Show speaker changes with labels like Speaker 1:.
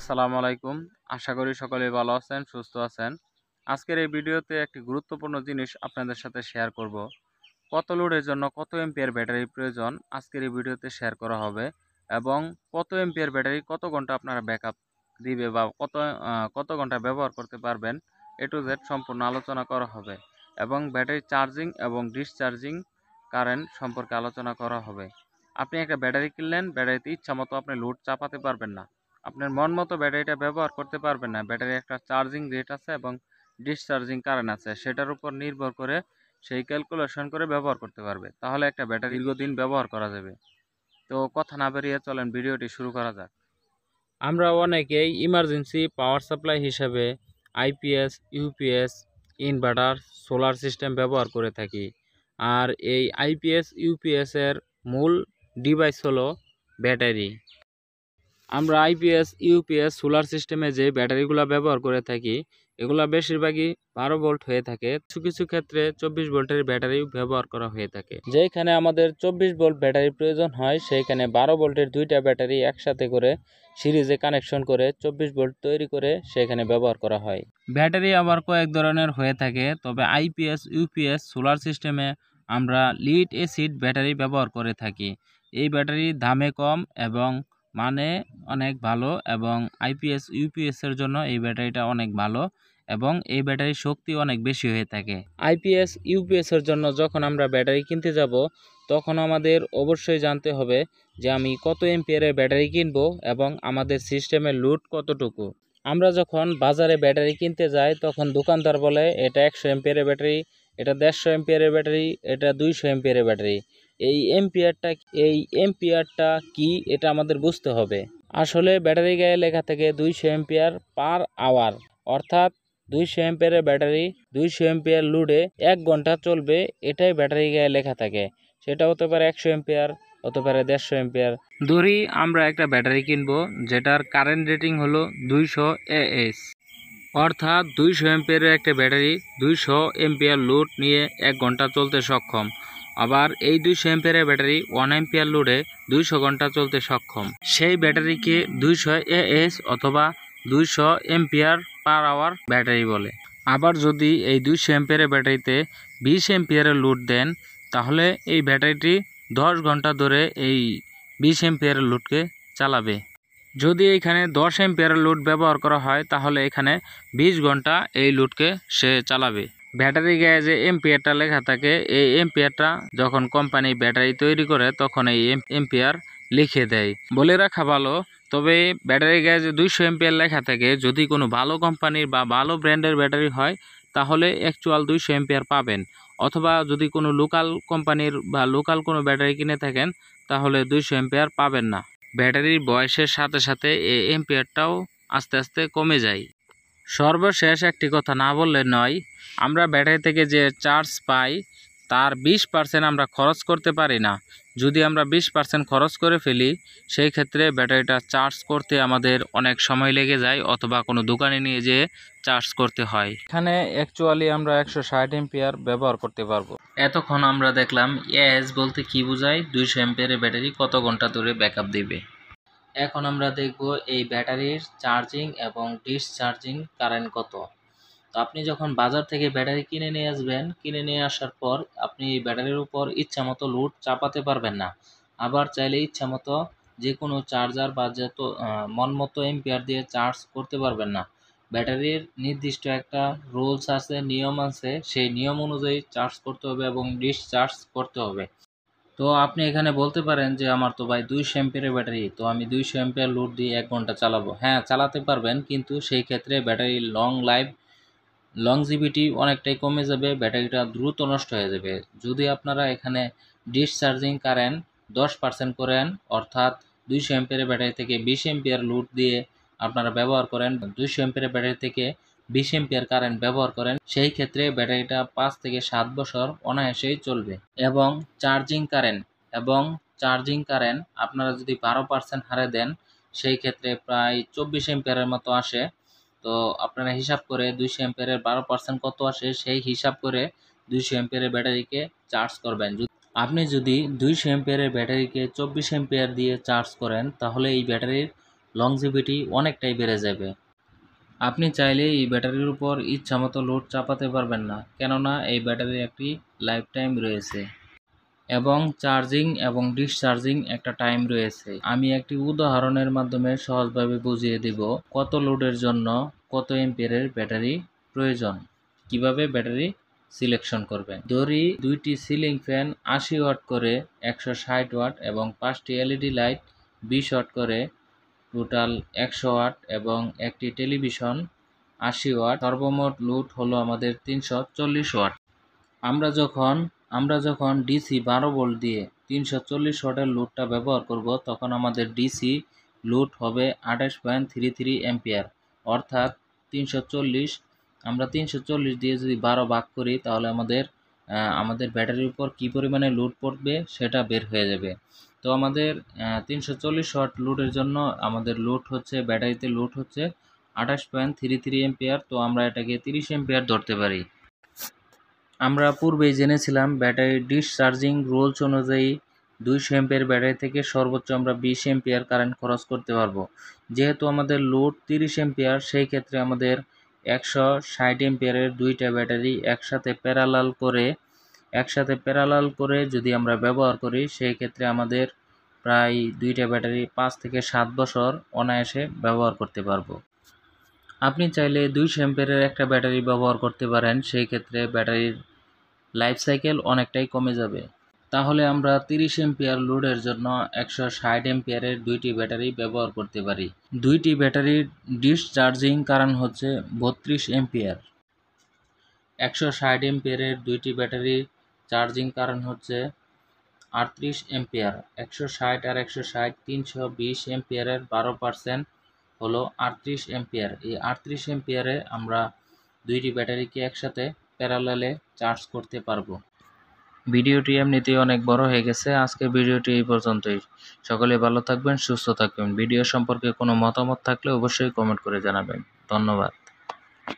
Speaker 1: আসসালামু আলাইকুম। আশা করি সকলেই ভালো আছেন, সুস্থ আছেন। আজকের এই ভিডিওতে একটি গুরুত্বপূর্ণ জিনিস আপনাদের সাথে শেয়ার করব। কত লোডের জন্য কত এম্পিয়ার ব্যাটারি প্রয়োজন আজকের এই ভিডিওতে শেয়ার করা হবে এবং কত এম্পিয়ার ব্যাটারি কত ঘন্টা আপনারা ব্যাকআপ দিবে বা কত ঘন্টা ব্যবহার করতে পারবেন এ টু জেড সম্পূর্ণ আলোচনা করা হবে এবং ব্যাটারি চার্জিং এবং ডিসচার্জিং কারেন্ট সম্পর্কে আলোচনা করা হবে। আপনি একটা ব্যাটারি কিনলেন, ব্যাটারিতে ইচ্ছামতো আপনি লোড চাপাতে পারবেন না। আপনার মন মতো ব্যাটারিটা ব্যবহার করতে পারবেন না। ব্যাটারির একটা চার্জিং রেট আছে এবং ডিসচার্জিং কারেন্ট আছে। সেটার উপর নির্ভর করে সেই ক্যালকুলেশন করে ব্যবহার করতে পারবে। তাহলে একটা ব্যাটারি দীর্ঘদিন ব্যবহার করা যাবে। তো কথা না বেরিয়ে চলেন ভিডিওটি শুরু করা যাক। আমরা অনেকেই ইমার্জেন্সি পাওয়ার সাপ্লাই হিসেবে IPS, UPS, inverter, solar system ব্যবহার করে থাকি। আর এই আইপিএস, ইউপিএস এর মূল ডিভাইস হলো ব্যাটারি। আমরা আইপিএস, ইউপিএস, সোলার সিস্টেমে যে ব্যাটারিগুলো ব্যবহার করে থাকি এগুলো বেশিরভাগই 12 ভোল্ট হয়ে থাকে। কিছু কিছু ক্ষেত্রে 24 ভোল্টের ব্যাটারি ব্যবহার করা হয়ে থাকে। যেখানে আমাদের 24 ভোল্ট ব্যাটারি প্রয়োজন হয় সেইখানে 12 ভোল্টের দুইটা ব্যাটারি একসাথে করে সিরিজে কানেকশন করে 24 ভোল্ট তৈরি করে সেখানে ব্যবহার করা হয়। ব্যাটারি আবার কয়েক ধরনের হয়ে থাকে, তবে আইপিএস, ইউপিএস, সোলার সিস্টেমে আমরা লিড অ্যাসিড ব্যাটারি ব্যবহার করে থাকি। এই ব্যাটারি দামে কম এবং মানে অনেক ভালো এবং আইপিএস, ইউপিএস এর জন্য এই ব্যাটারিটা অনেক ভালো এবং এই ব্যাটারির শক্তি অনেক বেশি হয়ে থাকে। আইপিএস, ইউপিএস এর জন্য যখন আমরা ব্যাটারি কিনতে যাব তখন আমাদের অবশ্যই জানতে হবে যে আমি কত এম্পিয়ারের ব্যাটারি কিনবো এবং আমাদের সিস্টেমের লোড কতটুকু। আমরা যখন বাজারে ব্যাটারি কিনতে যাই তখন দোকানদার বলে এটা 100 এম্পিয়ারের ব্যাটারি, এটা 150 এম্পিয়ারের ব্যাটারি, এটা 200 এম্পিয়ারের ব্যাটারি। এই এম্পিয়ারটা কি এটা আমাদের বুঝতে হবে। আসলে ব্যাটারি গায়ে লেখা থাকে 200 এম্পিয়ার পার আওয়ার, অর্থাৎ 200 এম্পিয়ারের ব্যাটারি 200 এম্পিয়ার লোডে 1 ঘন্টা চলবে, এটাই ব্যাটারি গায়ে লেখা থাকে। সেটা হতে পারে 100 এম্পিয়ার, হতে পারে 150 এম্পিয়ার। ধরি আমরা একটা ব্যাটারি কিনবো যেটার কারেন্ট রেটিং হলো 200 AH, অর্থাৎ 200 এম্পিয়ারের একটা ব্যাটারি 200 এম্পিয়ার লোড নিয়ে 1 ঘন্টা চলতে সক্ষম। আবার এই 200 এম্পিয়ারের ব্যাটারি 1 এম্পিয়ার লোডে 200 ঘন্টা চলতে সক্ষম। সেই ব্যাটারিকে 200 AH অথবা 200 এম্পিয়ার পার আওয়ার ব্যাটারি বলে। আবার যদি এই 200 এম্পিয়ারের ব্যাটারিতে 20 এম্পিয়ারের লোড দেন তাহলে এই ব্যাটারিটি 10 ঘন্টা ধরে এই 20 এম্পিয়ারের লোডকে চালাবে। যদি এখানে 10 এম্পিয়ারের লোড ব্যবহার করা হয় তাহলে এখানে 20 ঘন্টা এই লোডকে সে চালাবে। ব্যাটারি গায়ে যে এম্পিয়ারটা লেখা থাকে এই এম্পিয়ারটা যখন কোম্পানি ব্যাটারি তৈরি করে তখন এই এম্পিয়ার লিখে দেয়। বলে রাখা ভালো, তবে ব্যাটারি গায়ে যে 200 এম্পিয়ার লেখা থাকে যদি কোনো ভালো কোম্পানির বা ভালো ব্র্যান্ডের ব্যাটারি হয় তাহলে অ্যাকচুয়াল 200 এম্পিয়ার পাবেন, অথবা যদি কোনো লোকাল কোম্পানির বা লোকাল কোনো ব্যাটারি কিনে থাকেন তাহলে 200 এম্পিয়ার পাবেন না। ব্যাটারির বয়সের সাথে সাথে এই এম্পিয়ারটাও আস্তে আস্তে কমে যায়। সর্বশেষ একটি কথা না বললে নয়, আমরা ব্যাটারি থেকে যে চার্জ পাই তার 20% আমরা খরচ করতে পারি না। যদি আমরা 20% খরচ করে ফেলি সেই ক্ষেত্রে ব্যাটারিটা চার্জ করতে আমাদের অনেক সময় লেগে যায় অথবা কোনো দোকানে নিয়ে যেয়ে চার্জ করতে হয়। এখানে অ্যাকচুয়ালি আমরা 160 এম্পিয়ার ব্যবহার করতে পারবো। এতক্ষণ আমরা দেখলাম এএস বলতে কি বোঝায়, 200 এম্পিয়ারের ব্যাটারি কত ঘন্টা ধরে ব্যাকআপ দিবে। এখন আমরা দেখব এই ব্যাটারির চার্জিং এবং ডিসচার্জিং কারেন্ট কত। তো আপনি যখন বাজার থেকে ব্যাটারি কিনে নিয়ে আসবেন, কিনে নিয়ে আসার পর আপনি এই ব্যাটারির উপর ইচ্ছামতো লোড চাপাতে পারবেন না। আবার চাইলে ইচ্ছামতো যে কোনো চার্জার বা যত মন মতো এম্পিয়ার দিয়ে চার্জ করতে পারবেন না। ব্যাটারির নির্দিষ্ট একটা রুলস আছে, নিয়ম আছে, সেই নিয়ম অনুযায়ী চার্জ করতে হবে এবং ডিসচার্জ করতে হবে। তো আপনি এখানে বলতে পারেন যে আমার তো ভাই 200 এম্পিয়ারের ব্যাটারি, তো আমি 200 এম্পিয়ার লোড দিয়ে 1 ঘন্টা চালাবো। হ্যাঁ, চালাতে পারবেন, কিন্তু সেই ক্ষেত্রে ব্যাটারির লংজিভিটি অনেকটাই কমে যাবে, ব্যাটারিটা দ্রুত নষ্ট হয়ে যাবে। যদি আপনারা এখানে ডিসচার্জিং কারেন্ট 10% করেন, অর্থাৎ 200 এম্পিয়ারের ব্যাটারি থেকে 20 এম্পিয়ার লোড দিয়ে আপনারা ব্যবহার করেন, 200 এম্পিয়ারের ব্যাটারি থেকে 20 এম্পিয়ার কারেন্ট ব্যবহার করেন, সেই ক্ষেত্রে ব্যাটারিটা 5 থেকে 7 বছর অনায়াসেই চলবে। এবং চার্জিং কারেন্ট আপনারা যদি 12% হারে দেন সেই ক্ষেত্রে প্রায় 24 এম্পিয়ারের মতো আসে। তো আপনারা হিসাব করে 200 এম্পিয়ারের 12% কত আসে সেই হিসাব করে 200 এম্পিয়ারের ব্যাটারিকে চার্জ করবেন। আপনি যদি 200 এম্পিয়ারের ব্যাটারিকে 24 এম্পিয়ার দিয়ে চার্জ করেন তাহলে এই ব্যাটারির লংজিভিটি অনেকটাই বেড়ে যাবে। আপনি চাইলে এই ব্যাটারির উপর ইচ্ছামতো লোড চাপাতে পারবেন না, কেননা এই ব্যাটারির একটি লাইফ টাইম রয়েছে এবং চার্জিং এবং ডিসচার্জিং একটা টাইম রয়েছে। আমি একটি উদাহরণের মাধ্যমে সহজভাবে বুঝিয়ে দিব কত লোডের জন্য কত এম্পিয়ারের ব্যাটারি প্রয়োজন, কিভাবে ব্যাটারি সিলেকশন করবেন। ধরি দুইটি সিলিং ফ্যান 80 ওয়াট করে 160 ওয়াট এবং 5টি এলইডি লাইট 20 ওয়াট করে টোটাল 100 ওয়াট এবং একটি টেলিভিশন 80 ওয়াট। সর্বমোট লোড হলো আমাদের 340 ওয়াট। আমরা যখন ডিসি 12 ভোল্ট দিয়ে 340 ওয়াটের লোডটা ব্যবহার করব, তখন আমাদের ডিসি লোড হবে 28.33 অ্যাম্পিয়ার, অর্থাৎ 340 আমরা 340 দিয়ে যদি 12 ভাগ করি তাহলে আমাদের ব্যাটারির উপর কী পরিমাণে লোড পড়বে সেটা বের হয়ে যাবে। তো আমাদের 340 ওয়াট লোডের জন্য আমাদের লোড হচ্ছে ব্যাটারিতে লোড হচ্ছে 28.33 অ্যাম্পিয়ার। তো আমরা এটাকে 30 অ্যাম্পিয়ার ধরতে পারি। আমরা পূর্বেই জেনেছিলাম ব্যাটারির ডিসচার্জিং রুলস অনুযায়ী 200 অ্যাম্পিয়ার ব্যাটারি থেকে সর্বোচ্চ আমরা 20 অ্যাম্পিয়ার কারেন্ট খরচ করতে পারবো। যেহেতু আমাদের লোড 30 অ্যাম্পিয়ার, সেই ক্ষেত্রে আমাদের 160 অ্যাম্পিয়ারের দুইটা ব্যাটারি একসাথে প্যারালাল করে যদি আমরা ব্যবহার করি, সেই ক্ষেত্রে আমাদের প্রায় দুইটা ব্যাটারি 5 থেকে 7 বছর অনায়াসে ব্যবহার করতে পারবো। আপনি চাইলে 200 অ্যাম্পিয়ারের একটা ব্যাটারি ব্যবহার করতে পারেন, সেই ক্ষেত্রে ব্যাটারির লাইফ সাইকেল অনেকটাই কমে যাবে। তাহলে আমরা 30 অ্যাম্পিয়ার লোডের জন্য 160 অ্যাম্পিয়ারের দুইটি ব্যাটারি ব্যবহার করতে পারি। দুইটি ব্যাটারির ডিসচার্জিং কারেন্ট হচ্ছে 32 অ্যাম্পিয়ার। 160 অ্যাম্পিয়ারের দুইটি ব্যাটারি চার্জিং কারেন্ট হচ্ছে 38 অ্যাম্পিয়ার। 160 আর 160 320 অ্যাম্পিয়ারের 12% হলো 38 অ্যাম্পিয়ার। এই 38 অ্যাম্পিয়ারে আমরা দুইটি ব্যাটারিকে একসাথে প্যারালালে চার্জ করতে পারবো। ভিডিওটি এমনিতেই অনেক বড় হয়ে গেছে। আজকের ভিডিওটি এই পর্যন্তই। সকলে ভালো থাকবেন, সুস্থ থাকবেন। ভিডিও সম্পর্কে কোনো মতামত থাকলে অবশ্যই কমেন্ট করে জানাবেন। ধন্যবাদ।